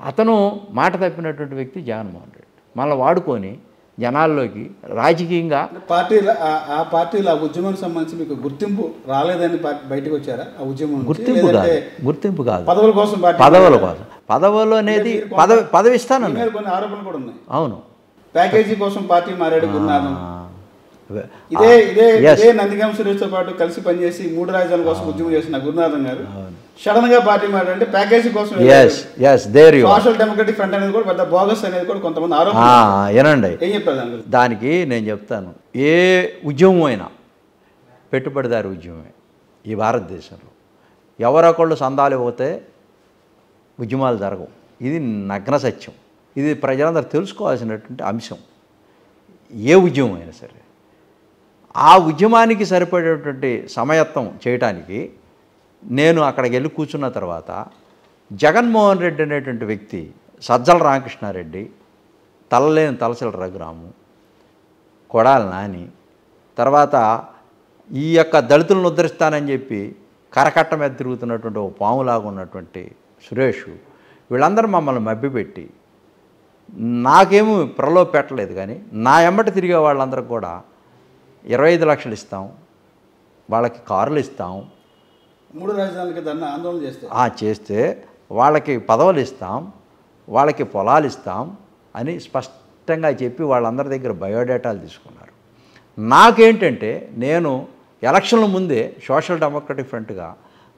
అతను మాట తప్పినటువంటి వ్యక్తి జగన్మోహన్ రెడ్డి మళ్ళీ వాడుకొని జనాల్లోకి రాజకీయంగా ఆ పార్టీలో ఆ ఉద్యమానికి సంబంధించి మీకు గుర్తింపు రాలేదని బయటకు వచ్చారా? ఆ ఉద్యమం గుర్తింపు కాదు, పదవుల కోసం, పదవులు అనేది పదవి ఇస్తానని కొన్ని ఆరోపణలు కూడా ఉన్నాయి. అవును, ప్యాకేజీ కోసం పార్టీ మారాడు గురునాథం. ఇదే నందిగామ సురేష్తో పాటు కలిసి పనిచేసి 3 రాజధానుల కోసం ఉద్యమం చేసిన గురునాథం గారు సడన్ గా పార్టీ మారాడంటే ప్యాకేజీ కోసం. సోషల్ డెమోక్రటిక్ ఫ్రంట్ అనేది కూడా పెద్ద బోగస్ అనేది కూడా కొంతమంది ఆరోపణ. ఏనండి, ఏం చెప్తారు దానికి? నేను చెప్తాను, ఏ ఉద్యమం అయినా పెట్టుబడిదారు ఉద్యమమే ఈ భారతదేశంలో. ఎవరొకళ్ళు సందాలు పోతే ఉద్యమాలు జరగవు. ఇది నగ్న సత్యం. ఇది ప్రజలందరూ తెలుసుకోవాల్సినటువంటి అంశం. ఏ ఉద్యమం అయినా సరే ఆ ఉద్యమానికి సరిపడేటువంటి సమయత్వం చేయటానికి నేను అక్కడికి వెళ్ళి కూర్చున్న తర్వాత జగన్మోహన్ రెడ్డి అనేటువంటి వ్యక్తి, సజ్జల రామకృష్ణారెడ్డి, తలలేని తలసిల రఘురాము, కొడాలి నాని, తర్వాత ఈ యొక్క దళితులను ఉద్ధరిస్తానని చెప్పి కరకట్ట మీద తిరుగుతున్నటువంటి ఒక పాములాగా ఉన్నటువంటి సురేష్, వీళ్ళందరూ మమ్మల్ని మభ్యపెట్టి నాకేమీ ప్రలోభ పెట్టలేదు. కానీ నా ఎమ్మటి తిరిగే వాళ్ళందరూ కూడా 25 లక్షలు ఇస్తాం, వాళ్ళకి కార్లు ఇస్తాం, 3 రాజధానులకి ఆందోళన చేస్తే వాళ్ళకి పదవులు ఇస్తాం, వాళ్ళకి పొలాలు ఇస్తాం అని స్పష్టంగా చెప్పి వాళ్ళందరి దగ్గర బయోడేటాలు తీసుకున్నారు. నాకేంటంటే నేను ఎలక్షన్ల ముందే సోషల్ డెమోక్రటిక్ ఫ్రంట్గా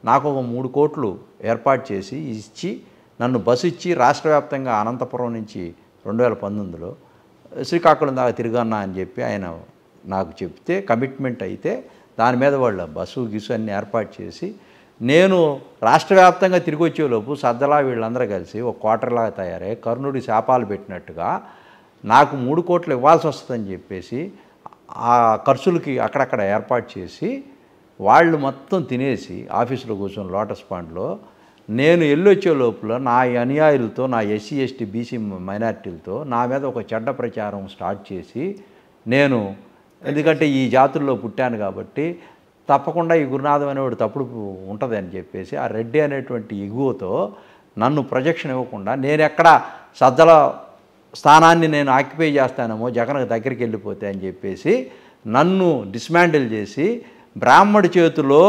నాకు ఒక 3 కోట్లు ఏర్పాటు చేసి ఇచ్చి నన్ను బస్సు ఇచ్చి రాష్ట్ర వ్యాప్తంగా అనంతపురం నుంచి 2019లో శ్రీకాకుళం దాకా తిరిగన్నా అని చెప్పి ఆయన నాకు చెప్తే కమిట్మెంట్ అయితే దాని మీద వాళ్ళ బస్సు గిసు అన్ని ఏర్పాటు చేసి నేను రాష్ట్ర వ్యాప్తంగా తిరిగి వచ్చేలోపు సజ్జలా వీళ్ళందరూ కలిసి ఒక క్వార్టర్లాగా తయారై కర్ణుడి శాపాలు పెట్టినట్టుగా నాకు 3 కోట్లు ఇవ్వాల్సి వస్తుందని చెప్పేసి ఆ ఖర్చులకి అక్కడక్కడ ఏర్పాటు చేసి వాళ్ళు మొత్తం తినేసి ఆఫీసులో కూర్చొని లోటస్ పాండ్లో నేను వెళ్ళొచ్చే లోపల నా అనుయాయులతో, నా ఎస్సీ ఎస్టీ బీసీ మైనారిటీలతో నా మీద ఒక చెడ్డ ప్రచారం స్టార్ట్ చేసి, నేను ఎందుకంటే ఈ జాతుల్లో పుట్టాను కాబట్టి తప్పకుండా ఈ గురునాథం అనేవాడు తప్పుడు ఉంటుంది అని చెప్పేసి ఆ రెడ్డి అనేటువంటి ఎగువతో నన్ను ప్రొజెక్షన్ ఇవ్వకుండా నేను ఎక్కడ సజ్జల స్థానాన్ని నేను ఆక్యుపై చేస్తానేమో జగన్కి దగ్గరికి వెళ్ళిపోతే అని చెప్పేసి నన్ను డిస్మాండిల్ చేసి బ్రాహ్మడి చేతిలో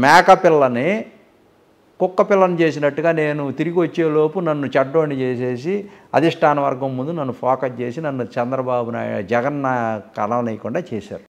మేకపిల్లని కుక్క పిల్లని చేసినట్టుగా నేను తిరిగి వచ్చేలోపు నన్ను చెడ్డోని చేసేసి అధిష్టాన వర్గం ముందు నన్ను ఫోకస్ చేసి నన్ను చంద్రబాబు నాయుడు జగన్ కలవనీయకుండా చేశారు.